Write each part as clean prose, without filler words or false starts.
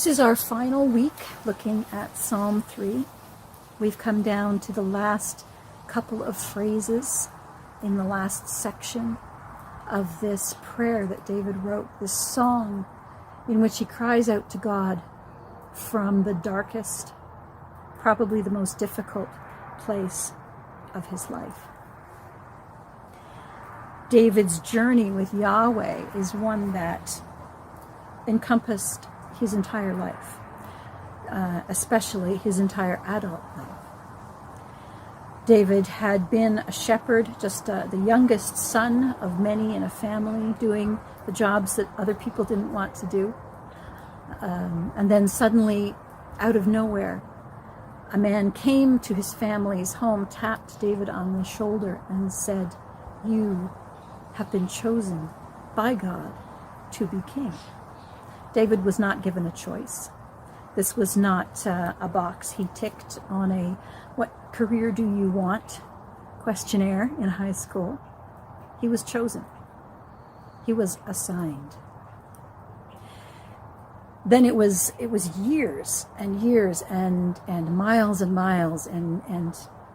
This is our final week looking at Psalm 3. We've come down to the last couple of phrases in the last section of this prayer that David wrote, this song in which he cries out to God from the darkest, probably the most difficult place of his life. David's journey with Yahweh is one that encompassed his entire life, especially his entire adult life. David had been a shepherd, just the youngest son of many in a family, doing the jobs that other people didn't want to do. And then suddenly, out of nowhere, a man came to his family's home, tapped David on the shoulder and said, "You have been chosen by God to be king." David was not given a choice. This was not a box he ticked on a "what career do you want?" questionnaire in high school. He was chosen. He was assigned. Then it was years and years and miles and miles and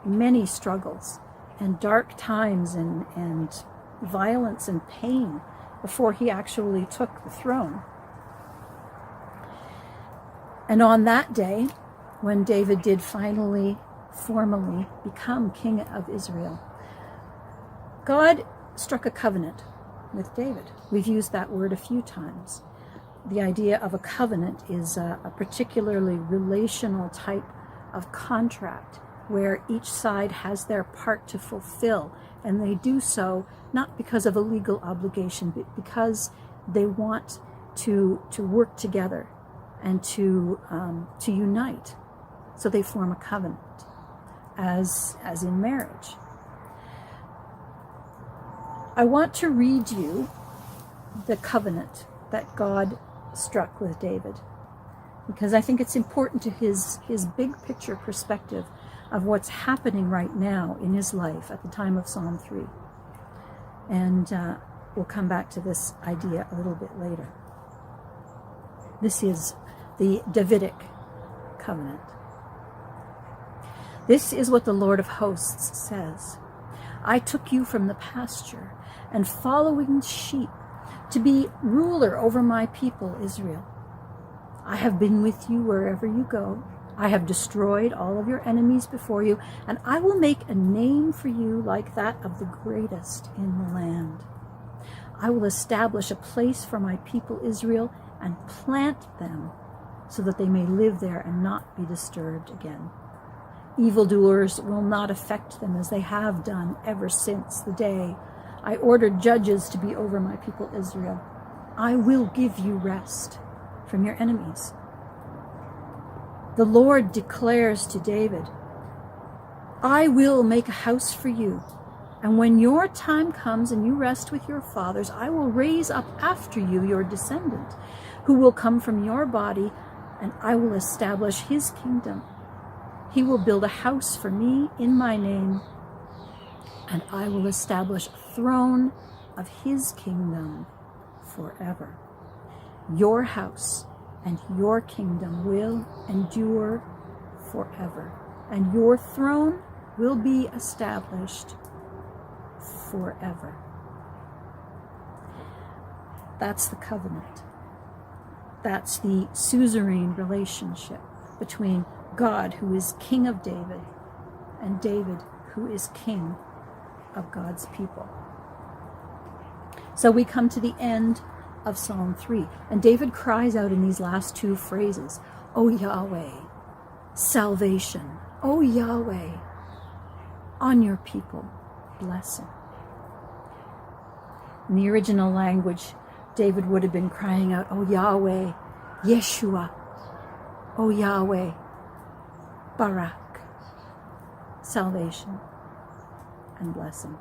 many struggles and dark times and violence and pain before he actually took the throne. And on that day, when David did finally, formally become king of Israel, God struck a covenant with David. We've used that word a few times. The idea of a covenant is a particularly relational type of contract where each side has their part to fulfill, and they do so not because of a legal obligation, but because they want to work together and to unite. So they form a covenant, as in marriage. I want to read you the covenant that God struck with David, because I think it's important to his big picture perspective of what's happening right now in his life at the time of Psalm 3. And we'll come back to this idea a little bit later. This is the Davidic covenant. This is what the Lord of hosts says. "I took you from the pasture and following sheep to be ruler over my people Israel. I have been with you wherever you go. I have destroyed all of your enemies before you, and I will make a name for you like that of the greatest in the land. I will establish a place for my people Israel and plant them so that they may live there and not be disturbed again. Evildoers will not affect them as they have done ever since the day I ordered judges to be over my people Israel. I will give you rest from your enemies." The Lord declares to David, "I will make a house for you, and when your time comes and you rest with your fathers, I will raise up after you your descendant, who will come from your body, and I will establish his kingdom. He will build a house for me in my name, and I will establish a throne of his kingdom forever. Your house and your kingdom will endure forever, and your throne will be established forever." That's the covenant. That's the suzerain relationship between God, who is king of David, and David, who is king of God's people. So we come to the end of Psalm 3, and David cries out in these last two phrases, "O Yahweh, salvation. O Yahweh, on your people, blessing." In the original language, David would have been crying out, "O Yahweh, Yeshua. O Yahweh, Barak, salvation and blessing."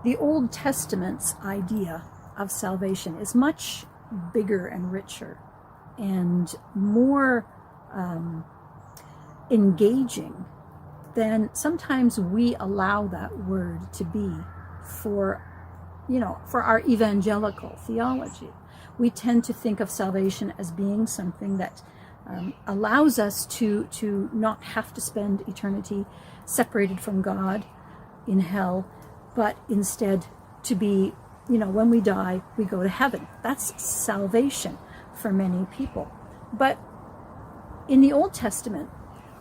The Old Testament's idea of salvation is much bigger and richer and more engaging than sometimes we allow that word to be for for our evangelical theology. We tend to think of salvation as being something that allows us to not have to spend eternity separated from God in hell, but instead to be, when we die, we go to heaven. That's salvation for many people. But in the Old Testament,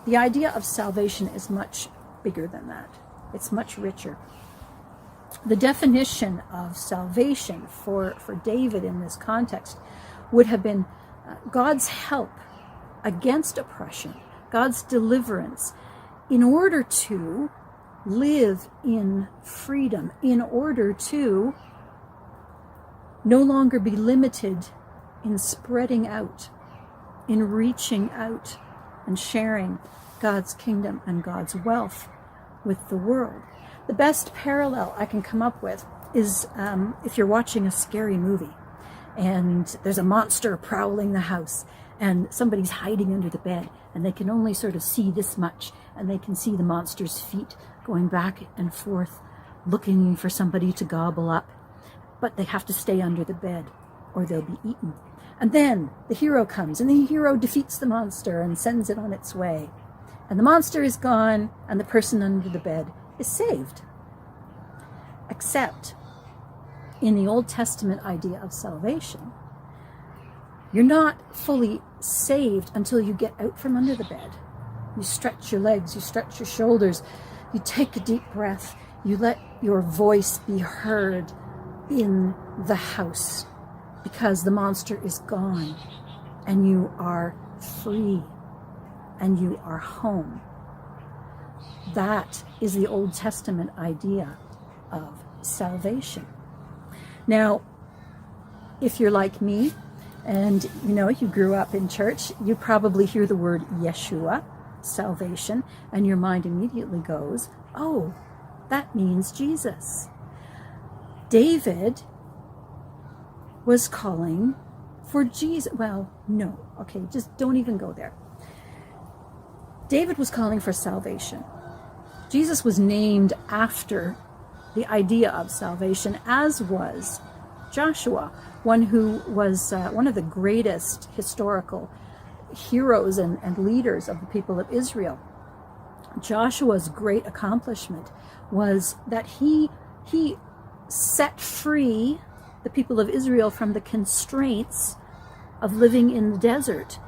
the idea of salvation is much bigger than that. It's much richer. The definition of salvation for David in this context would have been God's help against oppression, God's deliverance, in order to live in freedom, in order to no longer be limited in spreading out, in reaching out and sharing God's kingdom and God's wealth with the world. The best parallel I can come up with is if you're watching a scary movie and there's a monster prowling the house and somebody's hiding under the bed and they can only sort of see this much, and they can see the monster's feet going back and forth looking for somebody to gobble up, but they have to stay under the bed or they'll be eaten. And then the hero comes and the hero defeats the monster and sends it on its way. And the monster is gone and the person under the bed is saved. Except in the Old Testament idea of salvation, you're not fully saved until you get out from under the bed. You stretch your legs, you stretch your shoulders, you take a deep breath, you let your voice be heard in the house, because the monster is gone and you are free and you are home. That is the Old Testament idea of salvation. Now, if you're like me and you grew up in church, you probably hear the word Yeshua, salvation, and your mind immediately goes, oh, that means Jesus. David was calling for Jesus. Well, no. Okay, just don't even go there. David was calling for salvation. Jesus was named after the idea of salvation, as was Joshua, one who was one of the greatest historical heroes and leaders of the people of Israel. Joshua's great accomplishment was that he set free the people of Israel from the constraints of living in the desert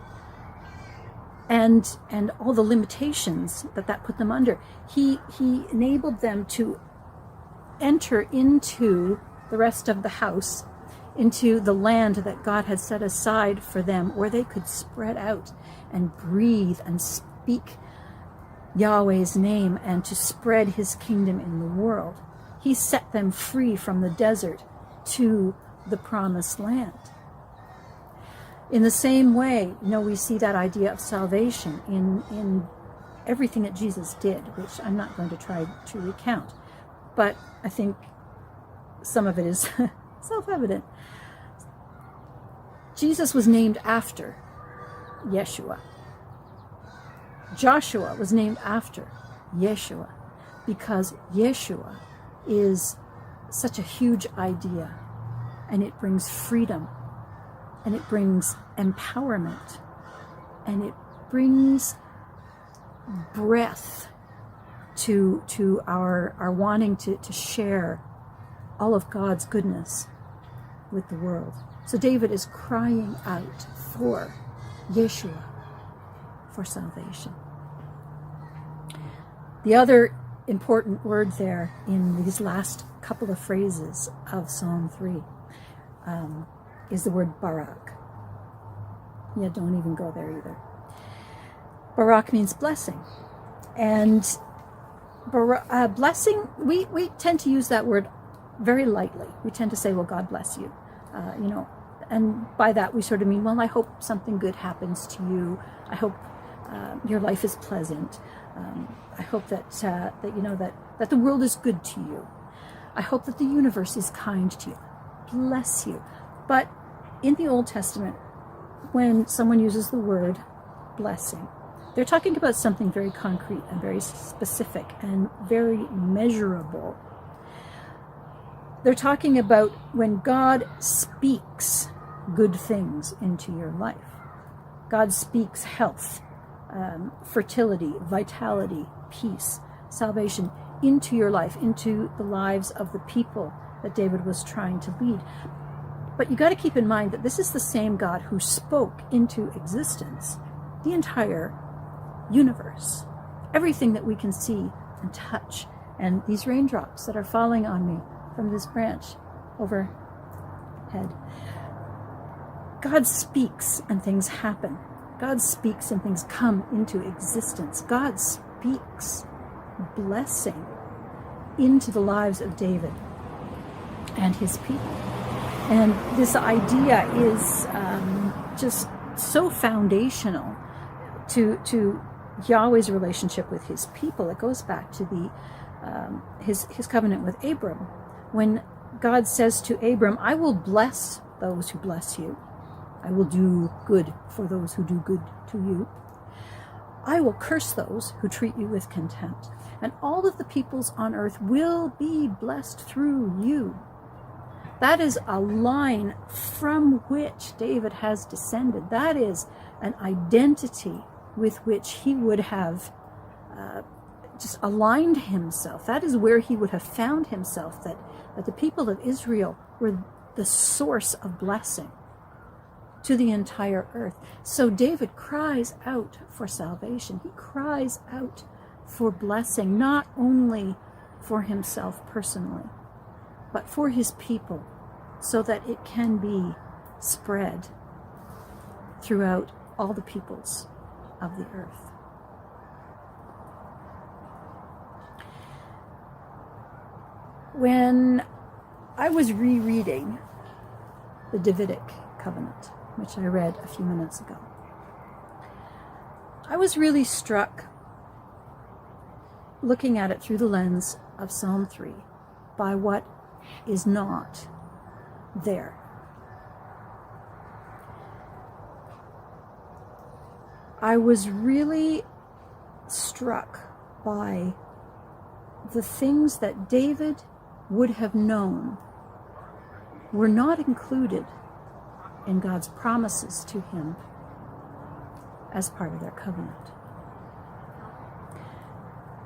and all the limitations that put them under. He enabled them to enter into the rest of the house, into the land that God had set aside for them, where they could spread out and breathe and speak Yahweh's name and to spread his kingdom in the world. He set them free from the desert to the promised land. In the same way, we see that idea of salvation in everything that Jesus did, which I'm not going to try to recount, but I think some of it is self-evident. Jesus was named after Yeshua. Joshua was named after Yeshua, because Yeshua is such a huge idea, and it brings freedom, and it brings empowerment, and it brings breath to our wanting to share all of God's goodness with the world. So David is crying out for Yeshua, for salvation. The other important word there in these last couple of phrases of Psalm 3 is the word Barak. Yeah, don't even go there either. Barak means blessing. And blessing, we tend to use that word very lightly. We tend to say, well, God bless you. And by that we sort of mean, well, I hope something good happens to you. I hope your life is pleasant. I hope that the world is good to you. I hope that the universe is kind to you. Bless you. But in the Old Testament, when someone uses the word blessing, they're talking about something very concrete and very specific and very measurable. they're talking about when God speaks good things into your life. God speaks health, fertility, vitality, peace, salvation into your life, into the lives of the people that David was trying to lead. But you got to keep in mind that this is the same God who spoke into existence the entire universe, everything that we can see and touch, and these raindrops that are falling on me from this branch overhead. God speaks and things happen. God speaks and things come into existence. God speaks blessing into the lives of David and his people. And this idea is just so foundational to Yahweh's relationship with his people. It goes back to the his covenant with Abram, when God says to Abram, I will bless those who bless you. I will do good for those who do good to you. I will curse those who treat you with contempt. And all of the peoples on earth will be blessed through you. That is a line from which David has descended. That is an identity with which he would have just aligned himself. That is where he would have found himself, that the people of Israel were the source of blessing to the entire earth. So David cries out for salvation. He cries out for blessing, not only for himself personally, but for his people, so that it can be spread throughout all the peoples of the earth. When I was rereading the Davidic covenant, which I read a few minutes ago, I was really struck, looking at it through the lens of Psalm 3, by what is not there. I was really struck by the things that David would have known were not included in God's promises to him as part of their covenant.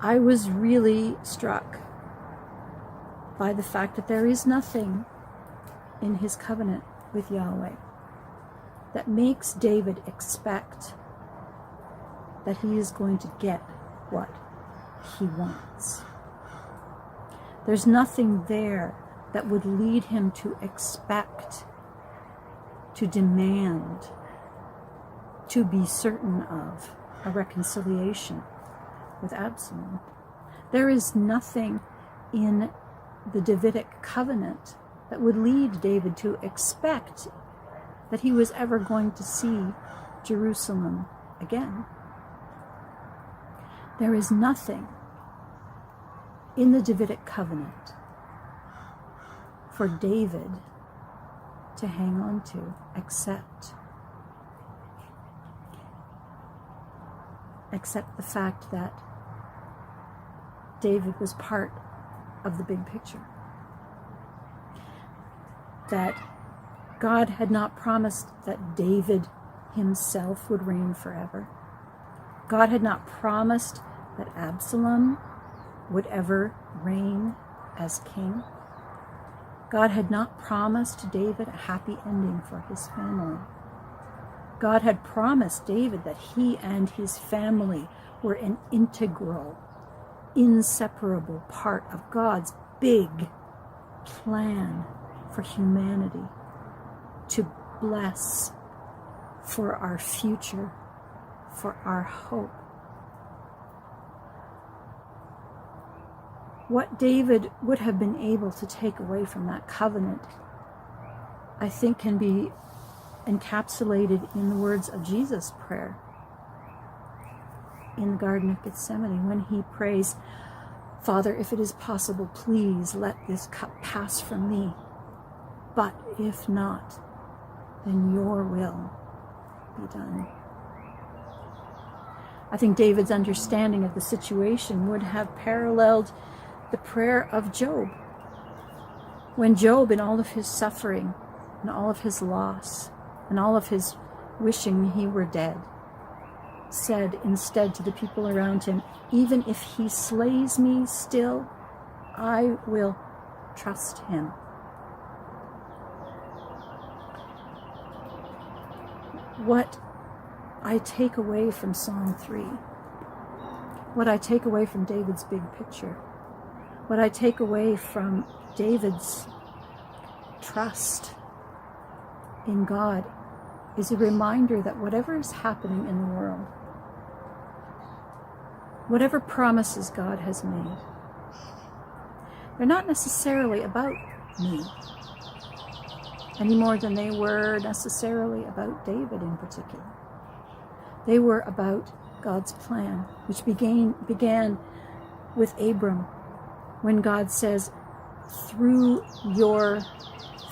I was really struck by the fact that there is nothing in his covenant with Yahweh that makes David expect that he is going to get what he wants. There's nothing there that would lead him to expect, to demand, to be certain of a reconciliation with Absalom. There is nothing in the Davidic covenant that would lead David to expect that he was ever going to see Jerusalem again. There is nothing in the Davidic covenant for David to hang on to except the fact that David was part of the big picture. That God had not promised that David himself would reign forever. God had not promised that Absalom would ever reign as king. God had not promised David a happy ending for his family. God had promised David that he and his family were an integral, inseparable part of God's big plan for humanity, to bless, for our future, for our hope. What David would have been able to take away from that covenant, I think, can be encapsulated in the words of Jesus' prayer in the Garden of Gethsemane, when he prays, Father, if it is possible, please let this cup pass from me. But if not, then your will be done. I think David's understanding of the situation would have paralleled the prayer of Job. When Job, in all of his suffering and all of his loss and all of his wishing he were dead, said instead to the people around him, even if he slays me still, I will trust him. What I take away from Psalm 3, what I take away from David's big picture, what I take away from David's trust in God is a reminder that whatever is happening in the world, whatever promises God has made, they're not necessarily about me any more than they were necessarily about David in particular. They were about God's plan, which began with Abram, when God says, through your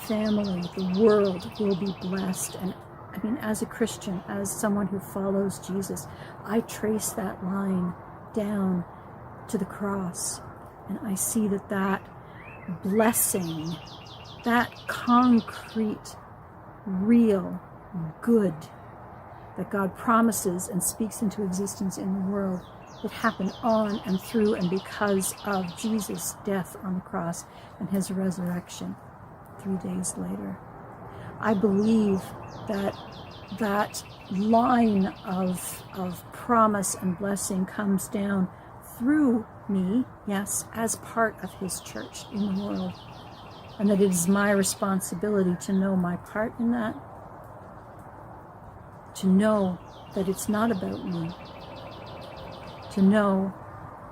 family, the world will be blessed. And I mean, as a Christian, as someone who follows Jesus, I trace that line down to the cross, and I see that blessing, that concrete, real good that God promises and speaks into existence in the world, it happened on and through and because of Jesus' death on the cross and his resurrection 3 days later. I believe that line of promise and blessing comes down through me, yes, as part of his church in the world, and that it is my responsibility to know my part in that, to know that it's not about me, to know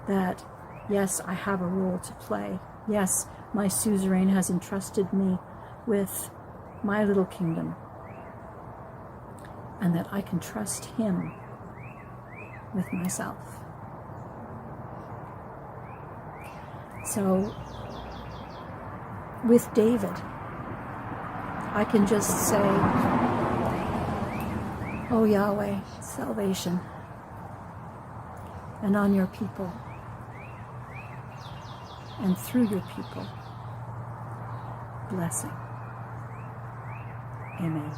that, yes, I have a role to play. Yes, my suzerain has entrusted me with my little kingdom, and that I can trust him with myself. So, with David, I can just say, "O Yahweh, salvation, and on your people, and through your people, blessing." Amen.